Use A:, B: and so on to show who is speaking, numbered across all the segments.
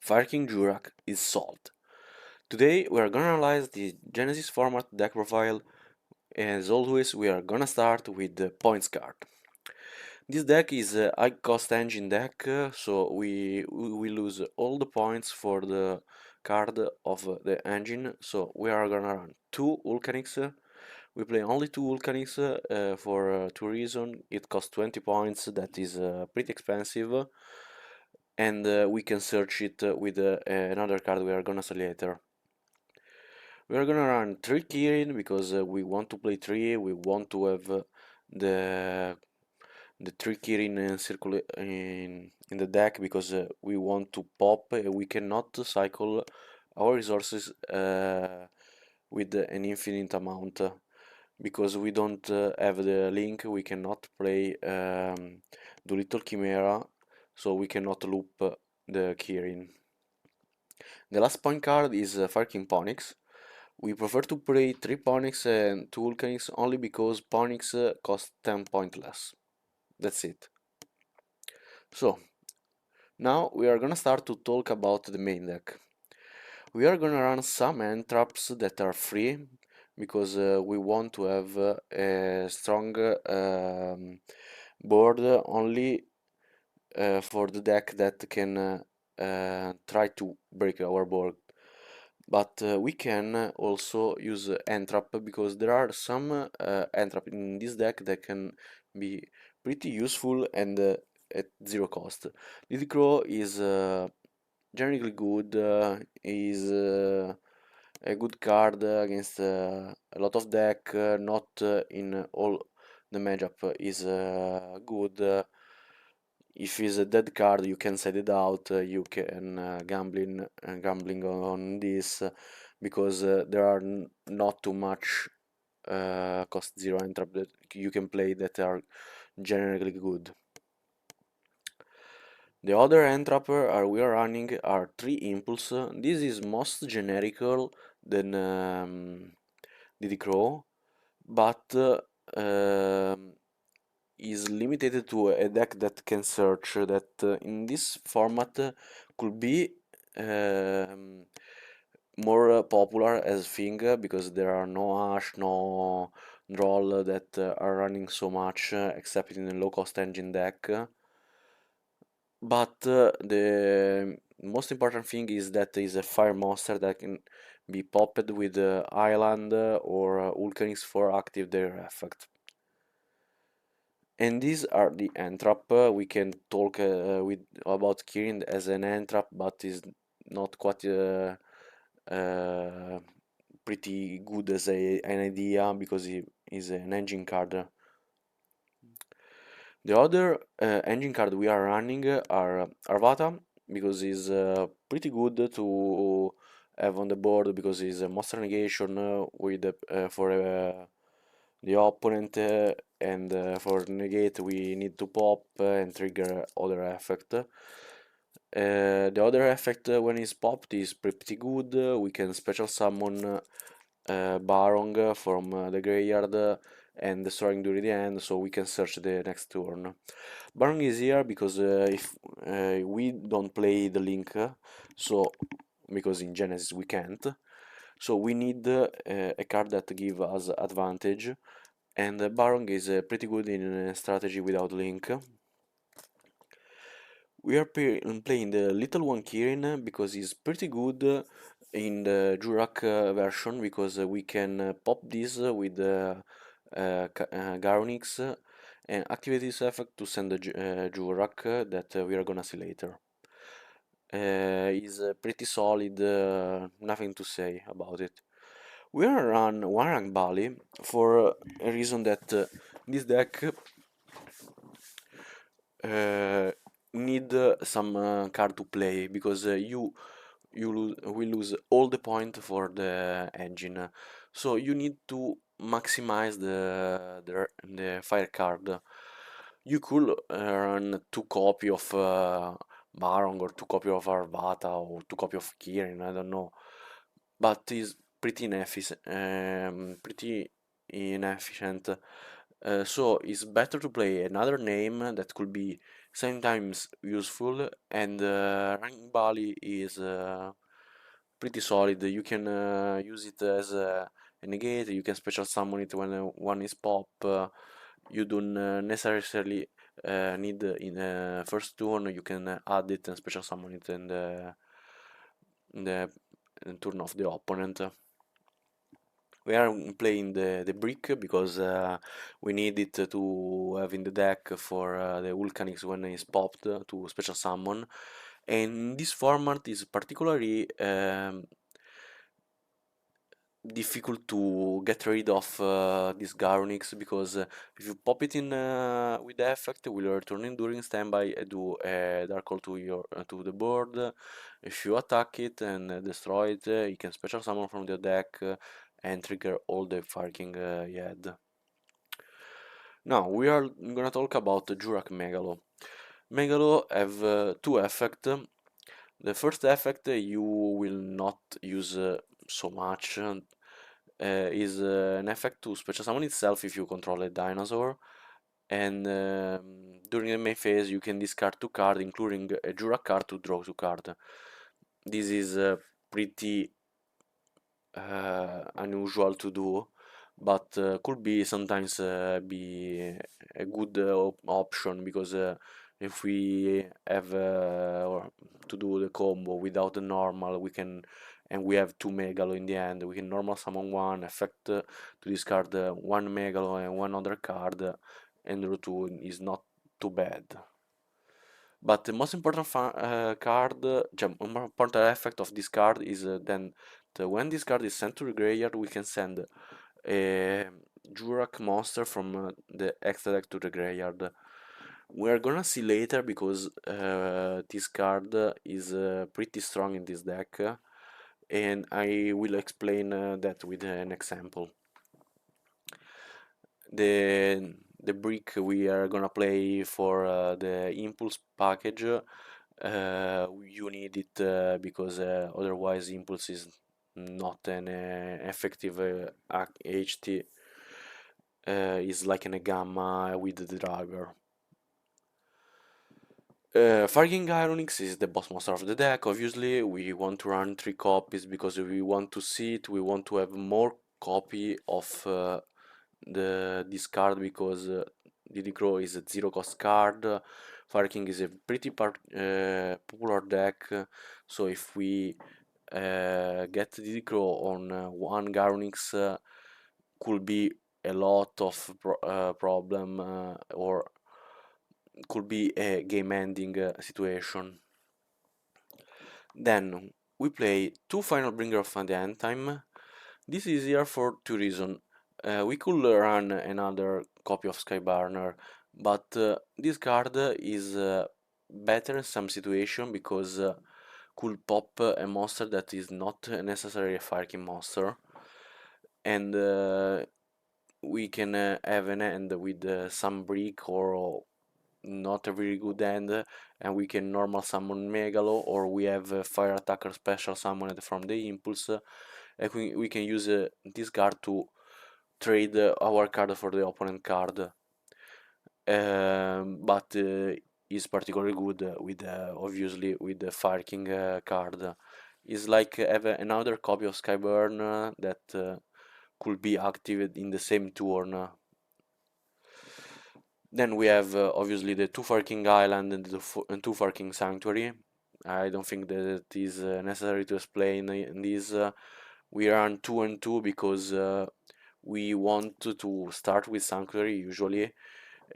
A: Fire King Jurrac is solved. Today we are gonna analyze the Genesys Format deck profile. As always, we are gonna start with the points card. This deck is a high cost engine deck, so we lose all the points for the card of the engine. So we are gonna run two Vulcanics. We play only two Vulcanics for two reasons. It costs 20 points, that is pretty expensive, and we can search it with another card we are gonna see later. We are gonna run 3 Kirin because we want to play 3, we want to have the the 3 Kirin in the deck because we want to pop, we cannot cycle our resources with an infinite amount because we don't have the link, we cannot play the little Chimera, so we cannot loop the Kirin. The last point card is Fire King Ponyx. We prefer to play 3 Ponyx and 2 Vulcanics only because Ponyx cost 10 points less. That's it. So, now we are gonna start to talk about the main deck. We are gonna run some entraps that are free because we want to have a strong board only for the deck that can try to break our board. But we can also use entrap because there are some entrap in this deck that can be pretty useful and at zero cost. Lily Crow is generally good, is a good card against a lot of deck, not in all the matchup is good. If it's a dead card, you can set it out. You can gambling on this because there are not too much cost zero entrap that you can play that are generally good. The other entrapper we are running are 3 impulse. This is most generical than Diddy Crow, but is limited to a deck that can search that in this format could be um, more popular as thing because there are no Ash, no Droll that are running so much except in a low cost engine deck. But the most important thing is that is a fire monster that can be popped with Island or Vulcanics for active their effect. And these are the entrap. We can talk with about Kirin as an entrap, but is not quite uh, pretty good as an idea because he is an engine card. The other engine card we are running are Arvata because it's pretty good to have on the board because it's a monster negation with for the opponent and for negate we need to pop and trigger other effect. The other effect when it's popped is pretty good. We can special summon Barong from the graveyard and destroying during the end, so we can search the next turn. Barong is here because if we don't play the link, so because in Genesis we can't, so we need a card that give us advantage, and Barong is pretty good in strategy without link. We are playing the little one Kirin because he's pretty good in the Jurrac version because we can pop this with Garonix and activate this effect to send the Jurrac that we are gonna see later. Is pretty solid, nothing to say about it. We are on one rank Bali for a reason that this deck uh, need some card to play because we lose all the point for the engine, so you need to maximize the fire card. You could run two copy of Barong or two copy of Arvata or two copy of Kirin, I don't know, but it's pretty inefficient. So it's better to play another name that could be sometimes useful, and Ranking Bali is pretty solid. You can use it as a negate, you can special summon it when one is pop. You don't necessarily need in first turn, you can add it and special summon it in the turn of the opponent. We are playing the brick because we need it to have in the deck for the Vulcanix when it's popped to special summon. And this format is particularly difficult to get rid of this Garunix because if you pop it in with the effect, will return in during standby, do a Dark Hole to your to the board. If you attack it and destroy it, you can special summon from the deck and trigger all the Fire King you had. Now we are gonna talk about the Jurrac Megalo. Megalo have two effects. The first effect you will not use so much is an effect to special summon itself if you control a dinosaur, and during the main phase you can discard two cards, including a Jurrac card, to draw two cards. This is pretty unusual to do, but could be sometimes be a good option because if we have to do the combo without the normal, we can, and we have two Megalo in the end, we can normal summon one effect to discard one Megalo and one other card, and draw two is not too bad. But the most important more important effect of this card is then that when this card is sent to the graveyard, we can send a Jurrac monster from the extra deck to the graveyard. We are gonna see later because this card is pretty strong in this deck, and I will explain that with an example. The brick we are gonna play for the impulse package, you need it because otherwise impulse is not an effective HT, is like an a gamma with the driver. Fire King Jurrac is the boss monster of the deck. Obviously, we want to run 3 copies because we want to see it. We want to have more copy of this card because Diddy Crow is a 0 cost card. Fire King is a pretty popular deck, so if we get Diddy Crow on one Garunix, could be a lot of problem, or could be a game ending situation. Then we play two Final Bringer of the End Time. This is here for two reasons. We could run another copy of Skyburner, but this card is better in some situation because could pop a monster that is not necessarily a Fire King monster, and we can have an end with some brick or not a very good end, and we can normal summon Megalo, or we have Fire Attacker special summoned from the Impulse, and we can use this card to trade our card for the opponent card. But is particularly good with obviously with the Fire King card. Is like have another copy of Skyburn that could be activated in the same turn. Then we have obviously the two Fire King Island and and two Fire King Sanctuary. I don't think that it is necessary to explain this. We are on 2 and 2 because we want to start with Sanctuary usually.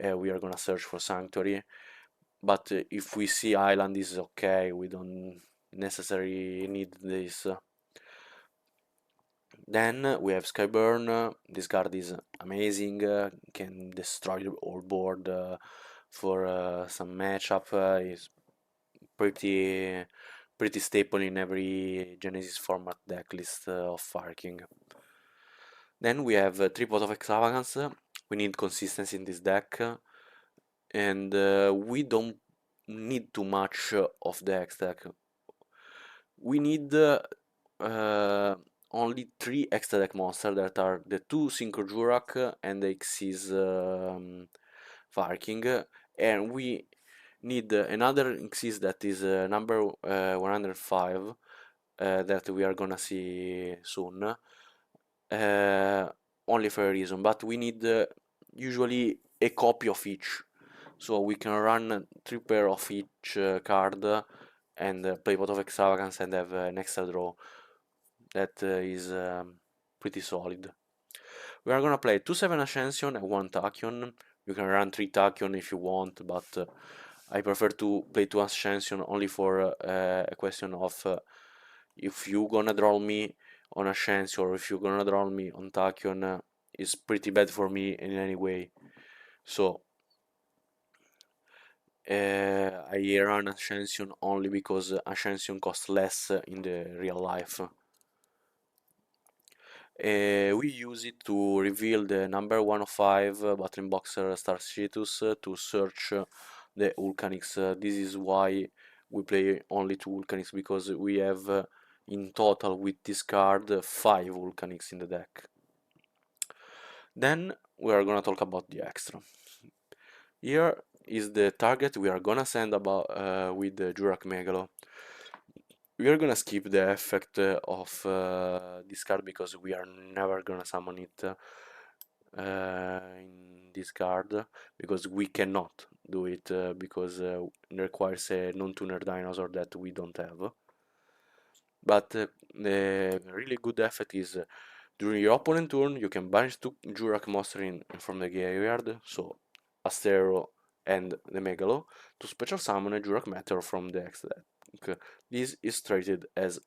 A: We are gonna search for Sanctuary, but if we see Island is okay, we don't necessarily need this. Then we have Skyburn. This card is amazing, can destroy the whole board for some matchup. Is pretty staple in every Genesys Format decklist of Fire King. Then we have Tripod of Extravagance. We need consistency in this deck, and we don't need too much of the X deck. We need only 3 extra deck monsters that are the 2 Synchro Jurrac and the Xyz Fire King, and we need another exist that is number 105 that we are gonna see soon, only for a reason, but we need usually a copy of each, so we can run 3 pair of each card and play Pot of Extravagance and have an extra draw that is pretty solid. We are gonna play 2/7 Ascension and 1 Tachyon. You can run 3 Tachyon if you want, but I prefer to play 2 Ascension only for a question of if you gonna draw me on Ascension or if you gonna draw me on Tachyon, is pretty bad for me in any way. So I run Ascension only because Ascension costs less in the real life. We use it to reveal the number 105 Battling Boxer Star Status to search the Vulcanics. This is why we play only 2 Vulcanics, because we have in total with this card 5 Vulcanics in the deck. Then we are gonna talk about the extra. Here is the target we are gonna send about with the Jurrac Megalo. We are gonna skip the effect of this card because we are never gonna summon it in this card, because we cannot do it because it requires a non-tuner dinosaur that we don't have. But the really good effect is during your opponent turn you can banish 2 Jurrac monster from the graveyard, so Astero and the Megalo, to special summon a Jurrac Meteor from the X deck. This is treated as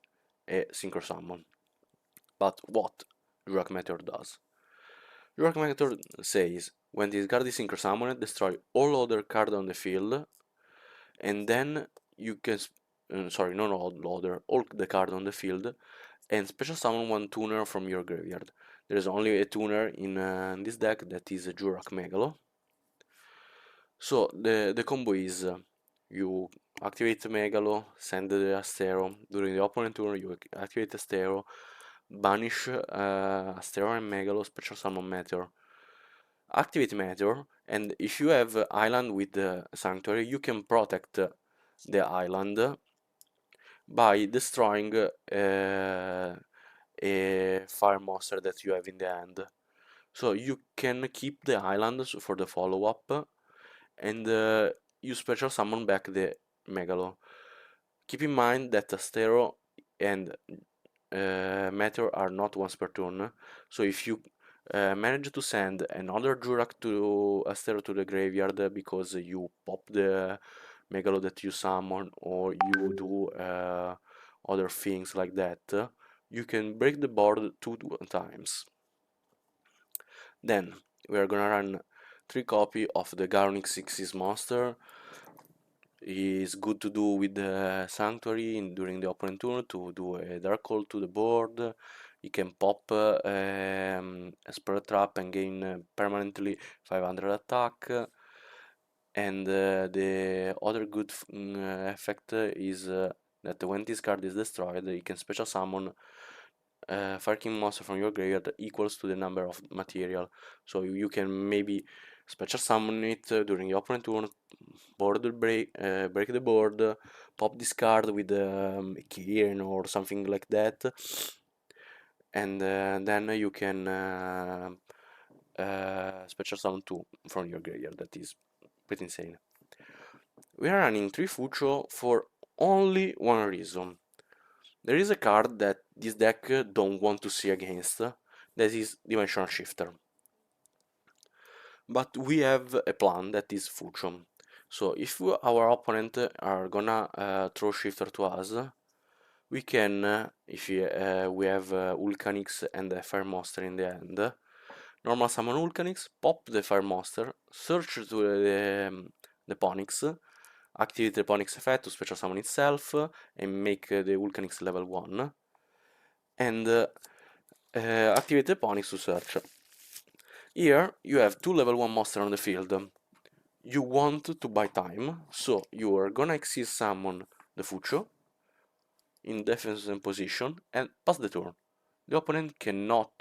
A: a synchro summon. But what Jurrac Meteor does? Jurrac Meteor says, when this card is synchro summoned, destroy all other cards on the field, and then you can, sorry, not all other, all the cards on the field, and special summon 1 tuner from your graveyard. There is only a tuner in this deck, that is a Jurrac Megalo. So the combo is you activate Megalo, send the Astero. During the opponent turn, you activate Astero, banish Astero and Megalo, special summon Meteor. Activate Meteor, and if you have island with the Sanctuary, you can protect the island by destroying a fire monster that you have in the hand. So you can keep the islands for the follow-up, and you special summon back the Megalo. Keep in mind that Astero and Meteor are not once per turn, so if you manage to send another Jurrac to Astero to the graveyard because you pop the Megalo that you summon, or you do other things like that, you can break the board 2 times. Then we are gonna run 3 copy of the Garnic Sixes monster. Is good to do with the Sanctuary during the opponent turn to do a Dark Hole to the board. You can pop a Spirit Trap and gain permanently 500 attack. And the other good effect is that when this card is destroyed, you can special summon Fire King monster from your graveyard equals to the number of material. So you can maybe special summon it during your opponent turn, break the board, pop this card with a Kirin or something like that, and then you can special summon 2 from your graveyard. That is pretty insane. We are running 3 Fucho for only one reason. There is a card that this deck don't want to see against, that is Dimensional Shifter. But we have a plan that is Fucho. So if our opponent are gonna throw Shifter to us, we can, if we have Vulcanix and a Fire Monster in the end, normal summon Vulcanix, pop the Fire Monster, search to the Ponix, activate the Ponix effect to special summon itself, and make the Vulcanix level 1, and activate the Ponix to search. Here you have 2 level 1 monsters on the field. You want to buy time, so you are gonna exist summon the Fucho in defensive position and pass the turn. The opponent cannot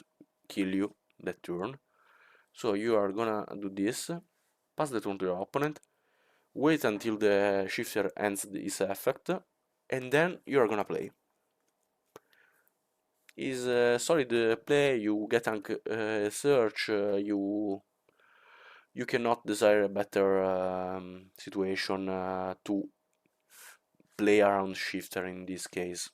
A: kill you that turn, so you are gonna do this, pass the turn to your opponent, wait until the shifter ends its effect, and then you are gonna play. Is a solid play. You get search. You cannot desire a better situation to play around shifter in this case.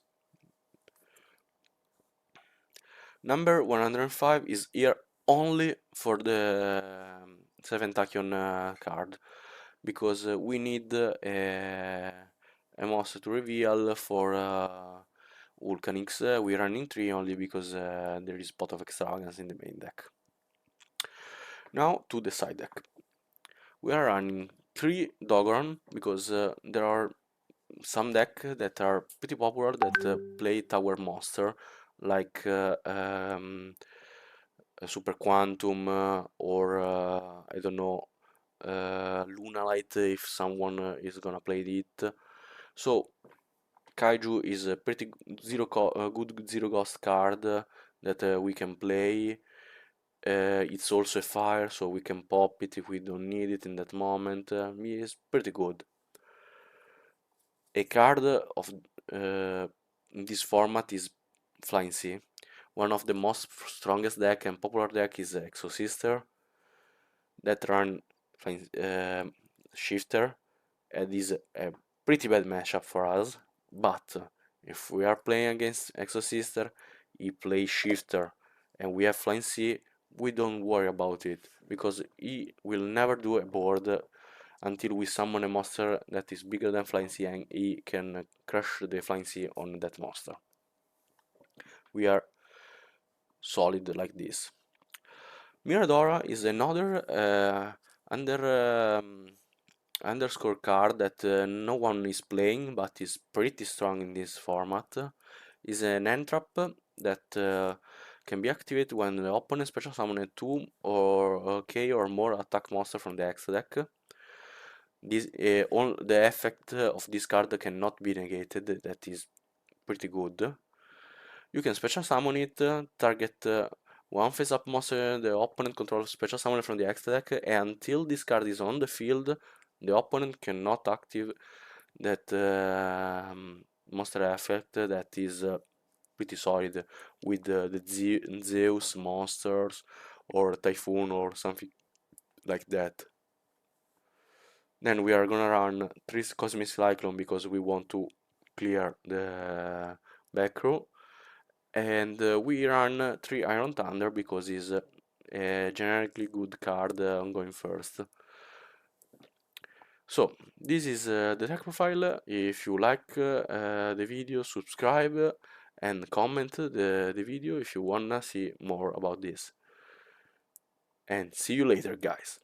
A: Number 105 is here only for the 7 tachyon card, because we need a monster to reveal for Vulcanix. We run in 3 only because there is pot of extravagance in the main deck. Now to the side deck. We are running 3 Dogoran because there are some decks that are pretty popular that play tower monster, like Super Quantum or I don't know, Lunalight if someone is gonna play it. So Kaiju is a pretty good zero cost card that we can play. It's also a fire, so we can pop it if we don't need it in that moment. It's pretty good. A card of this format is Flying Sea. One of the most strongest deck and popular deck is Exosister that run Flying, Shifter, and is a pretty bad matchup for us. But if we are playing against Exosister, he plays Shifter, and we have Flying Sea, we don't worry about it because he will never do a board until we summon a monster that is bigger than Flying Sea and he can crush the Flying Sea on that monster. We are solid like this. Miradora is another underscore card that no one is playing but is pretty strong in this format. Is an entrap that can be activated when the opponent special summon a 2 or K or more attack monster from the X deck. This all the effect of this card cannot be negated. That is pretty good. You can special summon it, target one face-up monster the opponent controls special summon from the X deck, and until this card is on the field, the opponent cannot active that monster effect that is pretty solid with the Zeus monsters or Typhoon or something like that. Then we are gonna run 3 Cosmic Cyclone because we want to clear the back row, and we run 3 Iron Thunder because it's a generically good card on going first. So this is the deck profile. If you like the video, subscribe and comment the video if you wanna see more about this. And see you later, guys.